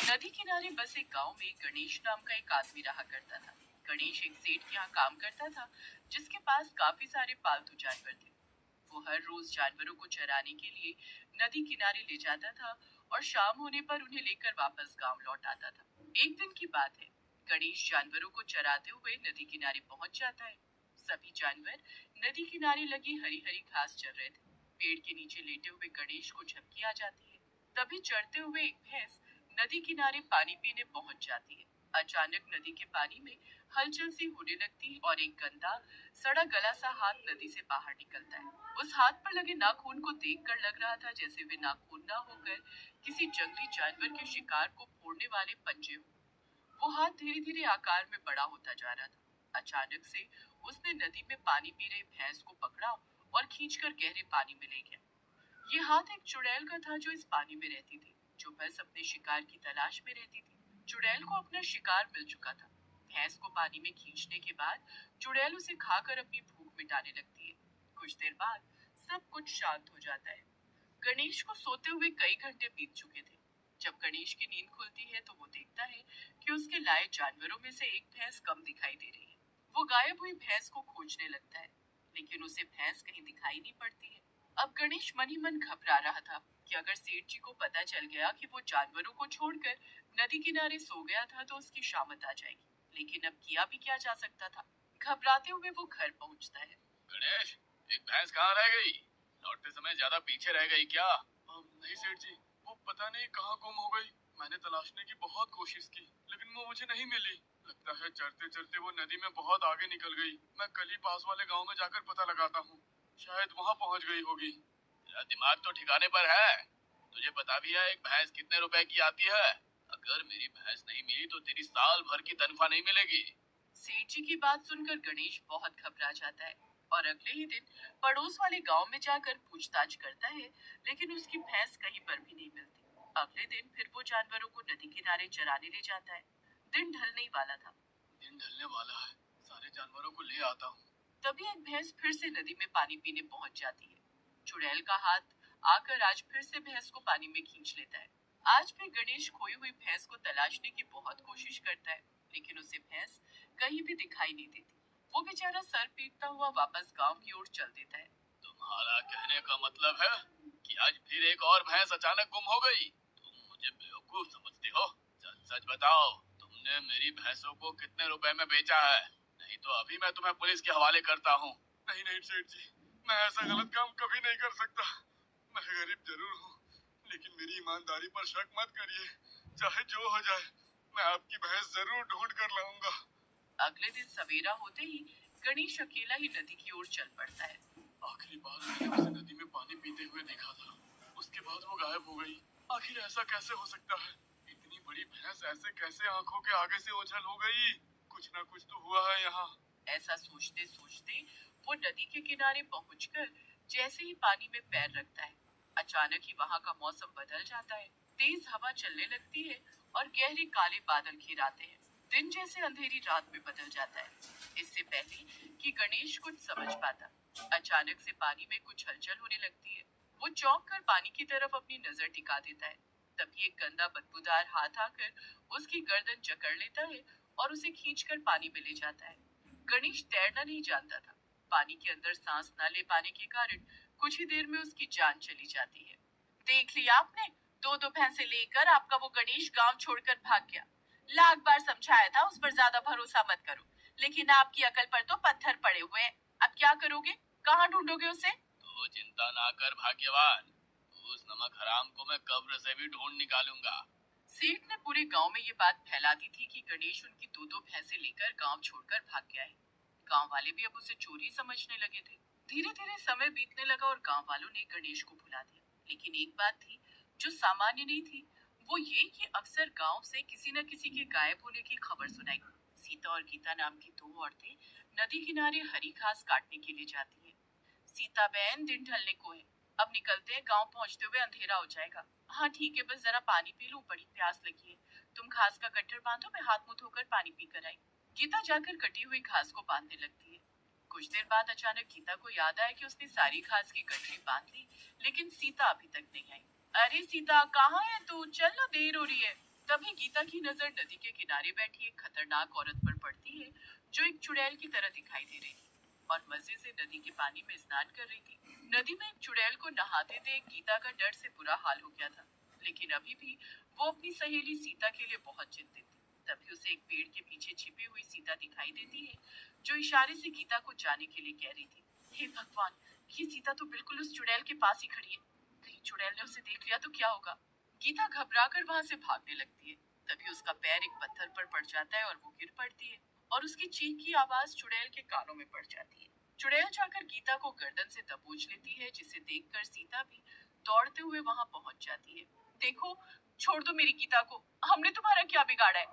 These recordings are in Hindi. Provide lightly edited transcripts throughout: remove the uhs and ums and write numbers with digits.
नदी किनारे बसे गांव में गणेश नाम का एक आदमी रहा करता था। गणेश एक सेठ के यहाँ काम करता था, जिसके पास काफी सारे पालतू जानवर थे। वो हर रोज जानवरों को चराने के लिए नदी किनारे ले जाता था और शाम होने पर उन्हें लेकर वापस गांव लौट आता था। एक दिन की बात है, गणेश जानवरों को चराते हुए नदी किनारे पहुंच जाता है। सभी जानवर नदी किनारे लगी हरी हरी घास चर रहे थे। पेड़ के नीचे लेटे हुए गणेश को झपकी आ जाती है। तभी चढ़ते हुए एक भैंस नदी किनारे पानी पीने पहुंच जाती है। अचानक नदी के पानी में हलचल सी होने लगती है और एक गंदा सड़ा गला सा हाथ नदी से बाहर निकलता है। उस हाथ पर लगे नाखून को देखकर लग रहा था जैसे वे नाखून ना होकर किसी जंगली जानवर के शिकार को फोड़ने वाले पंजे हो। वो हाथ धीरे धीरे आकार में बड़ा होता जा रहा था। अचानक से उसने नदी में पानी पी रही भैंस को पकड़ा और खींचकर गहरे पानी में ले गया। ये हाथ एक चुड़ैल का था जो इस पानी में रहती थी, जो बस अपने शिकार की तलाश में रहती थी। चुड़ैल को अपना शिकार मिल चुका था। भैंस को पानी में खींचने के बाद चुड़ैल उसे खाकर अपनी भूख मिटाने लगती है। कुछ देर बाद सब कुछ शांत हो जाता है। गणेश को सोते हुए कई घंटे बीत चुके थे। जब गणेश की नींद खुलती है तो वो देखता है कि उसके लाए जानवरों में से एक भैंस कम दिखाई दे रही है। वो गायब हुई भैंस को खोजने लगता है, लेकिन उसे भैंस कहीं दिखाई नहीं पड़ती है। अब गणेश मन ही मन घबरा रहा था कि अगर सेठ जी को पता चल गया कि वो जानवरों को छोड़कर नदी किनारे सो गया था तो उसकी शामत आ जाएगी। लेकिन अब किया भी क्या जा सकता था। घबराते हुए वो घर पहुंचता है। गणेश, एक भैंस कहाँ रह गई? लौटते समय ज्यादा पीछे रह गई क्या? नहीं सेठ जी, वो पता नहीं कहाँ गुम हो गई। मैंने तलाशने की बहुत कोशिश की, लेकिन वो मुझे नहीं मिली। लगता है चढ़ते चढ़ते वो नदी में बहुत आगे निकल गई। मैं कल ही पास वाले गांव में जाकर पता लगाता हूँ, शायद वहाँ पहुँच गई होगी। तेरा दिमाग तो ठिकाने पर है। तुझे पता भी है एक भैंस कितने रुपए की आती है? अगर मेरी भैंस नहीं मिली तो तेरी साल भर की तनख्वाह नहीं मिलेगी। सेठ जी की बात सुनकर गणेश बहुत घबरा जाता है और अगले ही दिन पड़ोस वाले गांव में जाकर पूछताछ करता है, लेकिन उसकी भैंस कहीं पर भी नहीं मिलती। अगले दिन फिर वो जानवरों को नदी किनारे चराने ले जाता है। दिन ढलने ही वाला था। दिन ढलने वाला है, सारे जानवरों को ले आता हूँ। तभी एक भैंस फिर से नदी में पानी पीने पहुंच जाती है। चुड़ैल का हाथ आकर आज फिर से भैंस को पानी में खींच लेता है। आज भी गणेश खोई हुई भैंस को तलाशने की बहुत कोशिश करता है, लेकिन उसे भैंस कहीं भी दिखाई नहीं देती। वो बेचारा सर पीटता हुआ वापस गांव की ओर चल देता है। तुम्हारा कहने का मतलब है कि आज फिर एक और भैंस अचानक गुम हो गई? तुम मुझे बेवकूफ समझते हो? सच सच बताओ, तुमने मेरी भैंसों को कितने रुपए में बेचा है? नहीं तो अभी मैं तुम्हें पुलिस के हवाले करता हूँ। नहीं नहीं सेठ जी, मैं ऐसा गलत काम कभी नहीं कर सकता। मैं गरीब जरूर हूँ, लेकिन मेरी ईमानदारी पर शक मत करिए। चाहे जो हो जाए, मैं आपकी भैंस जरूर ढूंढ कर लाऊंगा। अगले दिन सवेरा होते ही गणेश अकेला ही नदी की ओर चल पड़ता है। आखिरी बार मैंने उसे नदी में पानी पीते हुए देखा था, उसके बाद वो गायब हो गई। आखिर ऐसा कैसे हो सकता है? इतनी बड़ी भैंस ऐसे कैसे आंखों के आगे से ओझल हो गई? कुछ ना कुछ तो हुआ है यहाँ। ऐसा सोचते सोचते वो नदी के किनारे पहुंचकर जैसे ही पानी में पैर रखता है, अचानक ही वहां का मौसम बदल जाता है। तेज हवा चलने लगती है और गहरे काले बादल घिर आते हैं। दिन जैसे अंधेरी रात में बदल जाता है। इससे पहले कि गणेश कुछ समझ पाता, अचानक से पानी में कुछ हलचल होने लगती है। वो चौंक कर पानी की तरफ अपनी नजर टिका देता है। तभी एक गंदा बदबूदार हाथ आकर उसकी गर्दन जकड़ लेता है और उसे खींचकर पानी में ले जाता है। गणेश तैरना नहीं जानता था। पानी के अंदर सांस न ले पाने के कारण कुछ ही देर में उसकी जान चली जाती है। देख लिया आपने, दो दो भैंसे लेकर आपका वो गणेश गांव छोड़कर भाग गया। लाख बार समझाया था उस पर ज्यादा भरोसा मत करो, लेकिन आपकी अकल पर तो पत्थर पड़े हुए हैं। अब क्या करोगे, कहाँ ढूंढोगे उसे? तो चिंता ना कर भाग्यवान, उस नमक हराम को मैं कब्र से भी ढूंढ निकालूंगा। सेठ ने पूरे गांव में ये बात फैला दी थी कि गणेश उनकी दो दो भैंसे लेकर गांव छोड़कर भाग गया है। गांव वाले भी अब उसे चोरी समझने लगे थे। धीरे धीरे समय बीतने लगा और गांव वालों ने गणेश को भुला दिया। लेकिन एक बात थी जो सामान्य नहीं थी, वो ये कि अक्सर गांव से किसी न किसी के गायब होने की खबर सुनाई। सीता और गीता नाम की दो औरतें नदी किनारे हरी घास काटने के लिए जाती है। सीता बहन, दिन ढलने को है, अब निकलते हैं, गांव पहुंचते हुए अंधेरा हो जाएगा। हाँ ठीक है, बस जरा पानी पी लूं, बड़ी प्यास लगी है। तुम घास का गट्ठर बांधो, मैं हाथ मुंह धोकर पानी पी कर आई। गीता जाकर कटी हुई घास को बांधने लगती है। कुछ देर बाद अचानक गीता को याद आया कि उसने सारी घास की गठरी बांध ली, लेकिन सीता अभी तक नहीं आई। अरे सीता, कहाँ है तू? चल ना, देर हो रही है। तभी गीता की नजर नदी के किनारे बैठी एक खतरनाक औरत पर पड़ती है, जो एक चुड़ैल की तरह दिखाई दे रही थी और मजे से नदी के पानी में स्नान कर रही थी। नदी में एक चुड़ैल को नहाते देख गीता का डर से बुरा हाल हो गया था, लेकिन अभी भी वो अपनी सहेली सीता के लिए बहुत चिंतित थी। तभी उसे एक पेड़ के पीछे छिपी हुई सीता दिखाई देती है, जो इशारे से गीता को जाने के लिए कह रही थी। हे भगवान, ये सीता तो बिल्कुल उस चुड़ैल के पास ही खड़ी है। कहीं चुड़ैल ने उसे देख लिया तो क्या होगा। गीता घबराकर वहां से भागने लगती है। तभी उसका पैर एक पत्थर पर पड़ जाता है और वो गिर पड़ती है और उसकी चीख की आवाज चुड़ैल के कानों में पड़ जाती है। चुड़ैल जाकर गीता को गर्दन से दबोच लेती है, जिसे देखकर सीता भी दौड़ते हुए वहां पहुंच जाती है। देखो, छोड़ दो मेरी गीता को, हमने तुम्हारा क्या बिगाड़ा है?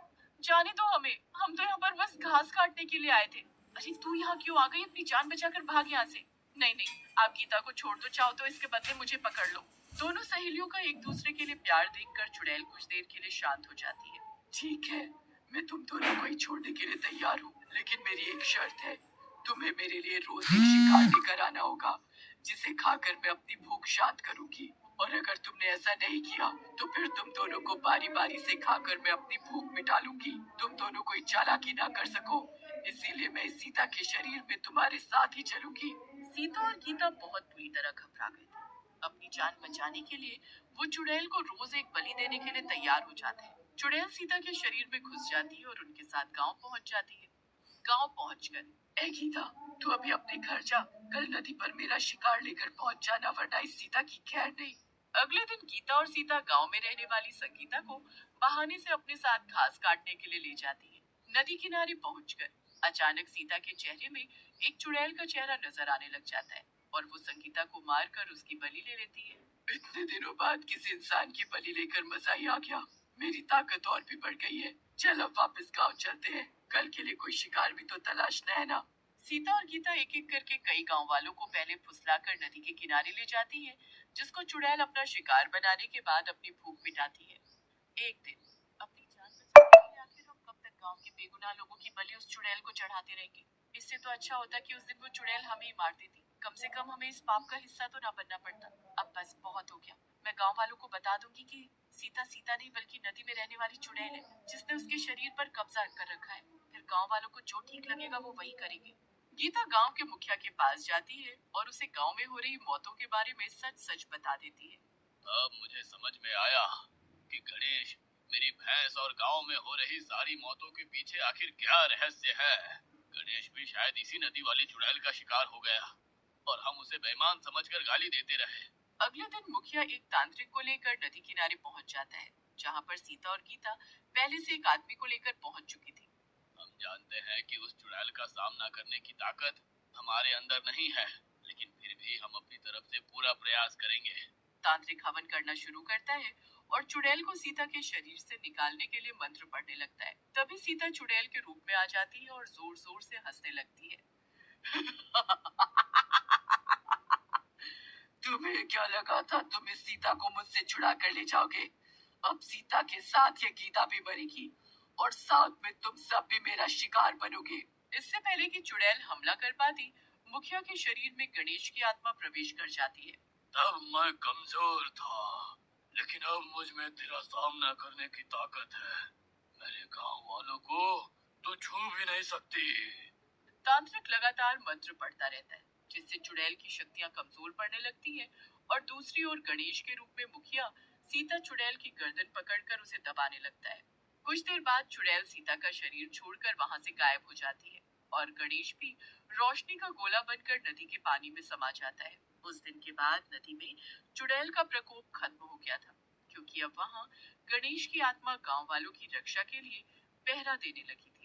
जाने दो हमें, हम तो यहाँ पर बस घास काटने के लिए आए थे। अरे तू यहाँ क्यों आ गई? अपनी जान बचाकर भाग यहाँ से। नहीं नहीं, आप गीता को छोड़ दो, चाहो तो इसके बदले मुझे पकड़ लो। दोनों सहेलियों का एक दूसरे के लिए प्यार देखकर चुड़ैल कुछ देर के लिए शांत हो जाती है। ठीक है, मैं तुम दोनों को ही छोड़ने के लिए तैयार हूँ, लेकिन मेरी एक शर्त है। तुम्हें मेरे लिए रोज एक शिकार लेकर आना होगा, जिसे खाकर मैं अपनी भूख शांत करूंगी। और अगर तुमने ऐसा नहीं किया तो फिर तुम दोनों को बारी बारी से खाकर मैं अपनी भूख मिटा लूंगी। तुम दोनों कोई चालाकी ना कर सको, इसीलिए मैं इस सीता के शरीर में तुम्हारे साथ ही चलूंगी। सीता और गीता बहुत बुरी तरह घबरा गए थे। अपनी जान बचाने के लिए वो चुड़ैल को रोज एक बलि देने के लिए तैयार हो जाते हैं। चुड़ैल सीता के शरीर में घुस जाती है और उनके साथ गांव पहुंच जाती है। गांव पहुंचकर, ए गीता, तू अभी अपने घर जा। कल नदी पर मेरा शिकार लेकर पहुंच जाना, वरना इस सीता की खैर नहीं। अगले दिन गीता और सीता गांव में रहने वाली संगीता को बहाने से अपने साथ घास काटने के लिए ले जाती है। नदी किनारे पहुंचकर अचानक सीता के चेहरे में एक चुड़ैल का चेहरा नजर आने लग जाता है और वो संगीता को मारकर उसकी बलि ले लेती है। इतने दिनों बाद किसी इंसान की बलि लेकर मजा ही आ गया। मेरी ताकत और भी बढ़ गई है। चल अब वापस गांव चलते हैं, कल के लिए कोई शिकार भी तो तलाशना है ना। सीता और गीता एक एक करके कई गांव वालों को पहले फुसलाकर नदी के किनारे ले जाती है, जिसको चुड़ैल अपना शिकार बनाने के बाद अपनी भूख मिटाती है। एक दिन अपनी जान बचाने के लिए आखिर हम कब तक गांव के बेगुनाह लोगों की बलि उस चुड़ैल को चढ़ाते रहेंगे? इससे तो अच्छा होता कि उस दिन वो चुड़ैल हमें ही मार देती। कम से कम हमें इस पाप का हिस्सा तो ना बनना पड़ता। अब बस बहुत हो गया। मैं गांव वालों को बता दूंगी कि सीता सीता नहीं बल्कि नदी में रहने वाली चुड़ैल है, जिसने उसके शरीर पर कब्जा कर रखा है। फिर गांव वालों को जो ठीक लगेगा वो वही करेंगे। गीता गांव के मुखिया के पास जाती है और उसे गांव में हो रही मौतों के बारे में सच सच बता देती है। अब मुझे समझ में आया कि गणेश, मेरी भैंस और गांव में हो रही सारी मौतों के पीछे आखिर क्या रहस्य है। गणेश भी शायद इसी नदी वाली चुड़ैल का शिकार हो गया और हम उसे बेईमान समझकर गाली देते रहे। अगले दिन मुखिया एक तांत्रिक को लेकर नदी किनारे पहुंच जाता है, जहां पर सीता और गीता पहले से एक आदमी को लेकर पहुंच चुकी थी। हम जानते हैं कि उस चुड़ैल का सामना करने की ताकत हमारे अंदर नहीं है, लेकिन फिर भी हम अपनी तरफ से पूरा प्रयास करेंगे। तांत्रिक हवन करना शुरू करता है और चुड़ैल को सीता के शरीर से निकालने के लिए मंत्र पढ़ने लगता है। तभी सीता चुड़ैल के रूप में आ जाती है और जोर जोर से हंसने लगती है। तुम्हें क्या लगा था तुम इस सीता को मुझसे छुड़ा कर ले जाओगे? अब सीता के साथ ये गीता भी मरेगी और साथ में तुम सब भी मेरा शिकार बनोगे। इससे पहले कि चुड़ैल हमला कर पाती, मुखिया के शरीर में गणेश की आत्मा प्रवेश कर जाती है। तब मैं कमजोर था, लेकिन अब मुझ में तेरा सामना करने की ताकत है। मेरे गांव वालों को तू छू भी नहीं सकती। तांत्रिक लगातार मंत्र पढ़ता रहता है, जिससे चुड़ैल की शक्तियां कमजोर पड़ने लगती हैं और दूसरी ओर गणेश के रूप में मुखिया सीता चुड़ैल की गर्दन पकड़कर उसे दबाने लगता है। कुछ देर बाद चुड़ैल सीता का शरीर छोड़कर वहां से गायब हो जाती है और गणेश भी रोशनी का गोला बनकर नदी के पानी में समा जाता है। उस दिन के बाद नदी में चुड़ैल का प्रकोप खत्म हो गया था, क्योंकि अब वहां गणेश की आत्मा गांव वालों की रक्षा के लिए पहरा देने लगी थी।